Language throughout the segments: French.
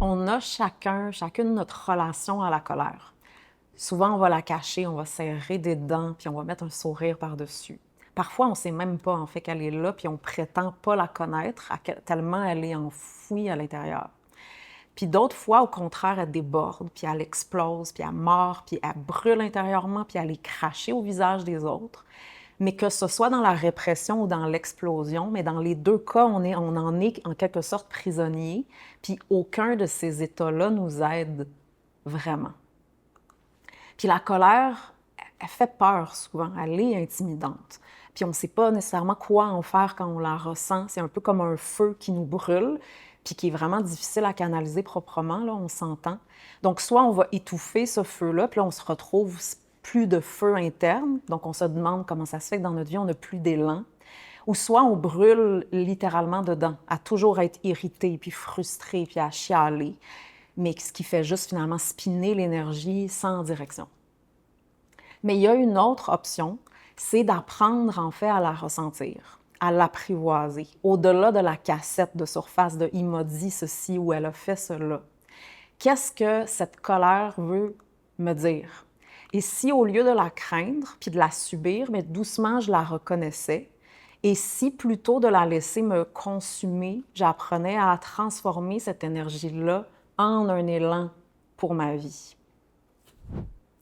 On a chacune notre relation à la colère. Souvent, on va la cacher, on va serrer des dents, puis on va mettre un sourire par-dessus. Parfois, on ne sait même pas en fait qu'elle est là, puis on prétend pas la connaître tellement elle est enfouie à l'intérieur. Puis d'autres fois, au contraire, elle déborde, puis elle explose, puis elle mord, puis elle brûle intérieurement, puis elle est crachée au visage des autres. Mais que ce soit dans la répression ou dans l'explosion, mais dans les deux cas, on en est en quelque sorte prisonnier, puis aucun de ces états-là nous aide vraiment. Puis la colère, elle fait peur souvent, elle est intimidante. Puis on ne sait pas nécessairement quoi en faire quand on la ressent. C'est un peu comme un feu qui nous brûle, puis qui est vraiment difficile à canaliser proprement, là, on s'entend. Donc soit on va étouffer ce feu-là, puis là on se retrouve plus de feu interne, donc on se demande comment ça se fait que dans notre vie on n'a plus d'élan. Ou soit on brûle littéralement dedans, à toujours être irrité, puis frustré, puis à chialer, mais ce qui fait juste finalement spinner l'énergie sans direction. Mais il y a une autre option, c'est d'apprendre en fait à la ressentir, à l'apprivoiser, au-delà de la cassette de surface de « il m'a dit ceci » ou « elle a fait cela ». Qu'est-ce que cette colère veut me dire? Et si au lieu de la craindre puis de la subir, mais doucement je la reconnaissais, et si plutôt de la laisser me consumer, j'apprenais à transformer cette énergie-là en un élan pour ma vie.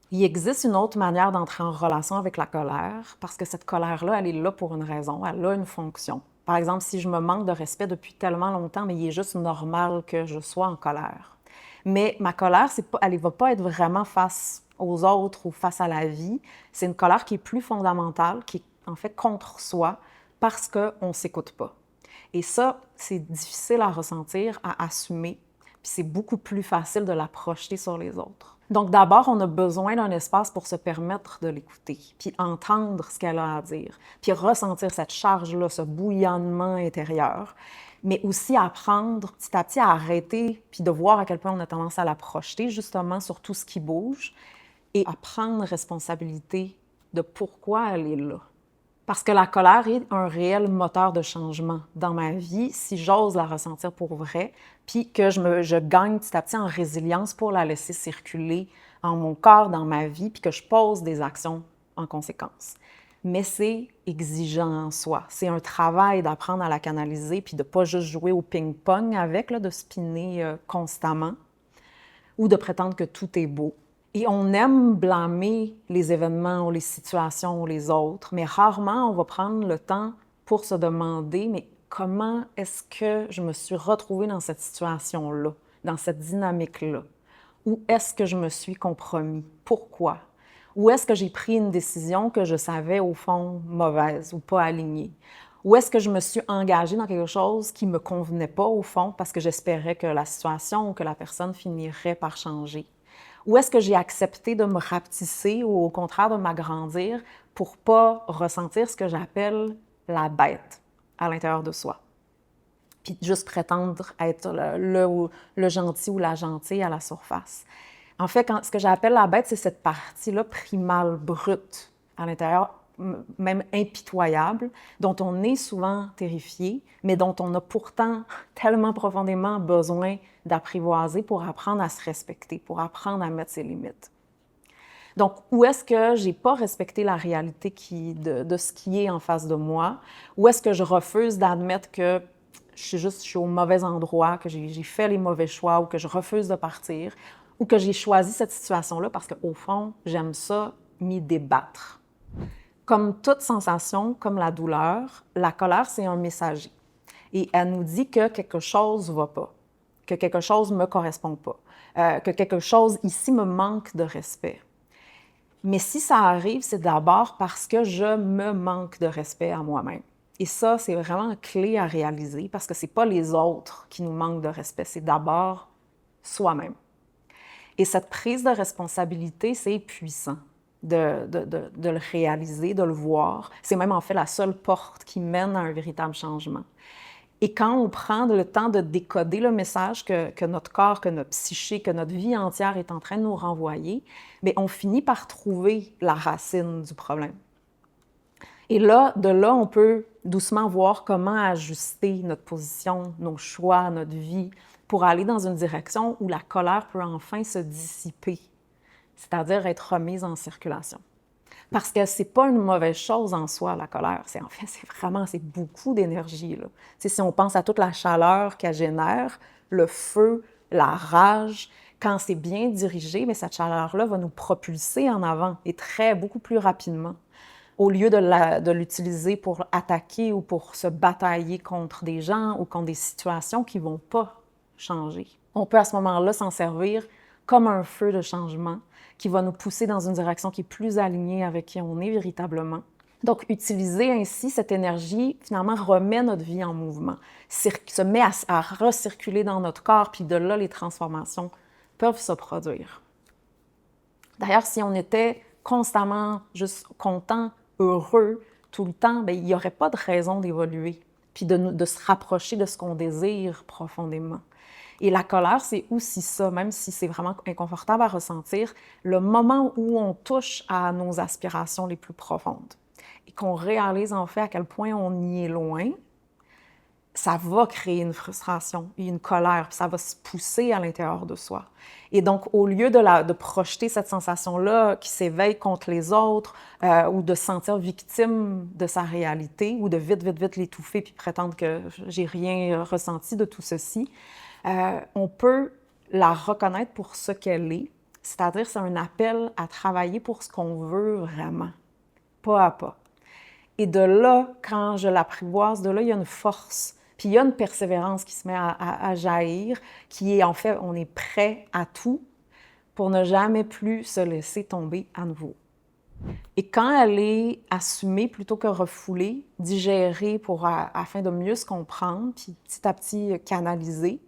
Il existe une autre manière d'entrer en relation avec la colère, parce que cette colère-là, elle est là pour une raison, elle a une fonction. Par exemple, si je me manque de respect depuis tellement longtemps, mais il est juste normal que je sois en colère. Mais ma colère, elle ne va pas être vraiment face aux autres ou face à la vie. C'est une colère qui est plus fondamentale, qui est en fait contre soi, parce qu'on ne s'écoute pas. Et ça, c'est difficile à ressentir, à assumer, puis c'est beaucoup plus facile de la projeter sur les autres. Donc d'abord, on a besoin d'un espace pour se permettre de l'écouter, puis entendre ce qu'elle a à dire, puis ressentir cette charge-là, ce bouillonnement intérieur, mais aussi apprendre petit à petit à arrêter, puis de voir à quel point on a tendance à la projeter justement sur tout ce qui bouge, et à prendre responsabilité de pourquoi elle est là. Parce que la colère est un réel moteur de changement dans ma vie, si j'ose la ressentir pour vrai, puis que je gagne petit à petit en résilience pour la laisser circuler en mon corps, dans ma vie, puis que je pose des actions en conséquence. Mais c'est exigeant en soi. C'est un travail d'apprendre à la canaliser, puis de ne pas juste jouer au ping-pong avec, là, de spinner constamment, ou de prétendre que tout est beau. Et on aime blâmer les événements ou les situations ou les autres, mais rarement on va prendre le temps pour se demander, mais comment est-ce que je me suis retrouvée dans cette situation-là, dans cette dynamique-là? Où est-ce que je me suis compromis? Pourquoi? Où est-ce que j'ai pris une décision que je savais au fond mauvaise ou pas alignée? Où est-ce que je me suis engagée dans quelque chose qui ne me convenait pas au fond parce que j'espérais que la situation ou que la personne finirait par changer? Ou est-ce que j'ai accepté de me rapetisser ou au contraire de m'agrandir pour ne pas ressentir ce que j'appelle la bête à l'intérieur de soi? Puis juste prétendre être le gentil ou la gentille à la surface. En fait, ce que j'appelle la bête, c'est cette partie-là primale, brute, à l'intérieur, même impitoyable, dont on est souvent terrifié, mais dont on a pourtant tellement profondément besoin d'apprivoiser pour apprendre à se respecter, pour apprendre à mettre ses limites. Donc, où est-ce que j'ai pas respecté la réalité de ce qui est en face de moi? Où est-ce que je refuse d'admettre que je suis au mauvais endroit, que j'ai fait les mauvais choix ou que je refuse de partir ou que j'ai choisi cette situation-là parce qu'au fond, j'aime ça, m'y débattre. Comme toute sensation, comme la douleur, la colère, c'est un messager. Et elle nous dit que quelque chose ne va pas, que quelque chose ne me correspond pas, que quelque chose ici me manque de respect. Mais si ça arrive, c'est d'abord parce que je me manque de respect à moi-même. Et ça, c'est vraiment une clé à réaliser parce que ce n'est pas les autres qui nous manquent de respect, c'est d'abord soi-même. Et cette prise de responsabilité, c'est puissant de le réaliser, de le voir. C'est même en fait la seule porte qui mène à un véritable changement. Et quand on prend le temps de décoder le message que notre corps, que notre psyché, que notre vie entière est en train de nous renvoyer, bien, on finit par trouver la racine du problème. Et là, de là, on peut doucement voir comment ajuster notre position, nos choix, notre vie, pour aller dans une direction où la colère peut enfin se dissiper, c'est-à-dire être remise en circulation. Parce que c'est pas une mauvaise chose en soi, la colère. C'est beaucoup d'énergie, là. Tu sais, si on pense à toute la chaleur qu'elle génère, le feu, la rage, quand c'est bien dirigé, mais cette chaleur-là va nous propulser en avant et beaucoup plus rapidement. Au lieu de l'utiliser pour attaquer ou pour se batailler contre des gens ou contre des situations qui ne vont pas changer. On peut à ce moment-là s'en servir comme un feu de changement qui va nous pousser dans une direction qui est plus alignée avec qui on est véritablement. Donc, utiliser ainsi cette énergie, finalement, remet notre vie en mouvement, se met à recirculer dans notre corps, puis de là, les transformations peuvent se produire. D'ailleurs, si on était constamment juste content, heureux, tout le temps, bien, il n'y aurait pas de raison d'évoluer, puis de se rapprocher de ce qu'on désire profondément. Et la colère, c'est aussi ça, même si c'est vraiment inconfortable à ressentir, le moment où on touche à nos aspirations les plus profondes et qu'on réalise en fait à quel point on y est loin, ça va créer une frustration et une colère, puis ça va se pousser à l'intérieur de soi. Et donc, au lieu de projeter cette sensation-là qui s'éveille contre les autres ou de se sentir victime de sa réalité ou de vite l'étouffer puis prétendre que j'ai rien ressenti de tout ceci, on peut la reconnaître pour ce qu'elle est, c'est-à-dire c'est un appel à travailler pour ce qu'on veut vraiment, pas à pas. Et de là, quand je l'apprivoise, de là, il y a une force, puis il y a une persévérance qui se met à jaillir, qui est en fait, on est prêt à tout pour ne jamais plus se laisser tomber à nouveau. Et quand elle est assumée plutôt que refoulée, digérée afin de mieux se comprendre, puis petit à petit canalisée,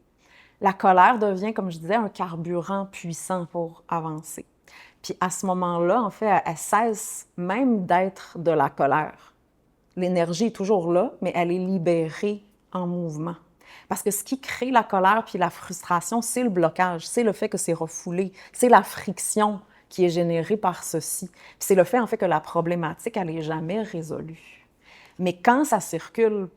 la colère devient, comme je disais, un carburant puissant pour avancer. Puis à ce moment-là, en fait, elle cesse même d'être de la colère. L'énergie est toujours là, mais elle est libérée en mouvement. Parce que ce qui crée la colère puis la frustration, c'est le blocage, c'est le fait que c'est refoulé, c'est la friction qui est générée par ceci. Puis c'est le fait, en fait, que la problématique, elle n'est jamais résolue. Mais quand ça circule,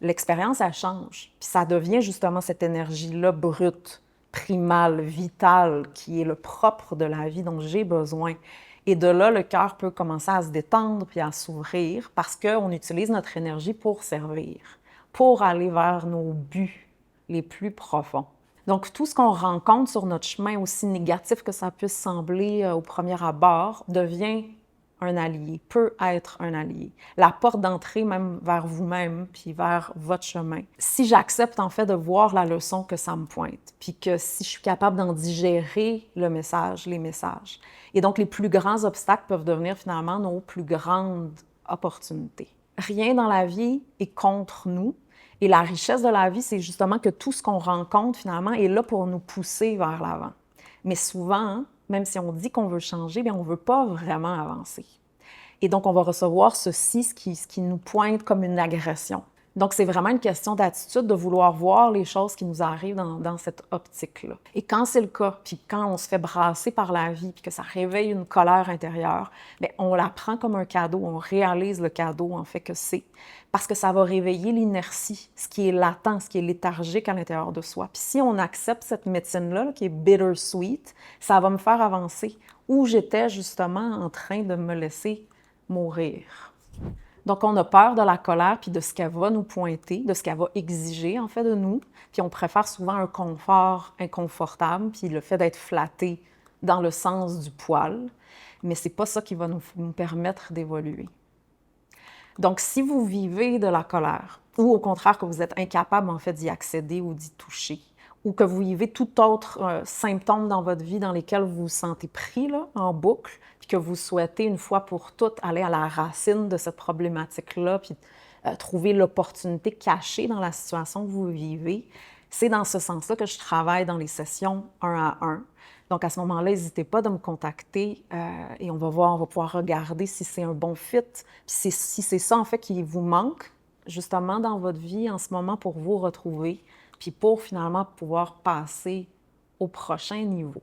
l'expérience, elle change. Puis ça devient justement cette énergie-là brute, primale, vitale, qui est le propre de la vie dont j'ai besoin. Et de là, le cœur peut commencer à se détendre puis à s'ouvrir parce qu'on utilise notre énergie pour servir, pour aller vers nos buts les plus profonds. Donc, tout ce qu'on rencontre sur notre chemin, aussi négatif que ça puisse sembler au premier abord, devient un allié, peut être un allié. La porte d'entrée même vers vous-même, puis vers votre chemin. Si j'accepte en fait de voir la leçon que ça me pointe, puis que si je suis capable d'en digérer le message, les messages. Et donc, les plus grands obstacles peuvent devenir finalement nos plus grandes opportunités. Rien dans la vie est contre nous. Et la richesse de la vie, c'est justement que tout ce qu'on rencontre finalement est là pour nous pousser vers l'avant. Mais souvent, même si on dit qu'on veut changer, bien, on ne veut pas vraiment avancer. Et donc, on va recevoir ceci, ce qui nous pointe comme une agression. Donc, c'est vraiment une question d'attitude, de vouloir voir les choses qui nous arrivent dans cette optique-là. Et quand c'est le cas, puis quand on se fait brasser par la vie, puis que ça réveille une colère intérieure, bien, on la prend comme un cadeau, on réalise le cadeau, en fait, que c'est. Parce que ça va réveiller l'inertie, ce qui est latent, ce qui est léthargique à l'intérieur de soi. Puis si on accepte cette médecine-là, qui est bittersweet, ça va me faire avancer où j'étais justement en train de me laisser mourir. Donc, on a peur de la colère puis de ce qu'elle va nous pointer, de ce qu'elle va exiger, en fait, de nous. Puis on préfère souvent un confort inconfortable, puis le fait d'être flatté dans le sens du poil. Mais c'est pas ça qui va nous permettre d'évoluer. Donc, si vous vivez de la colère, ou au contraire que vous êtes incapable, en fait, d'y accéder ou d'y toucher, ou que vous vivez tout autre symptôme dans votre vie dans lesquels vous vous sentez pris là, en boucle, puis que vous souhaitez une fois pour toutes aller à la racine de cette problématique-là, puis trouver l'opportunité cachée dans la situation que vous vivez, c'est dans ce sens-là que je travaille dans les sessions 1-à-1. Donc, à ce moment-là, n'hésitez pas de me contacter et on va pouvoir regarder si c'est un bon fit, puis si c'est ça, en fait, qui vous manque, justement, dans votre vie en ce moment pour vous retrouver, puis pour finalement pouvoir passer au prochain niveau.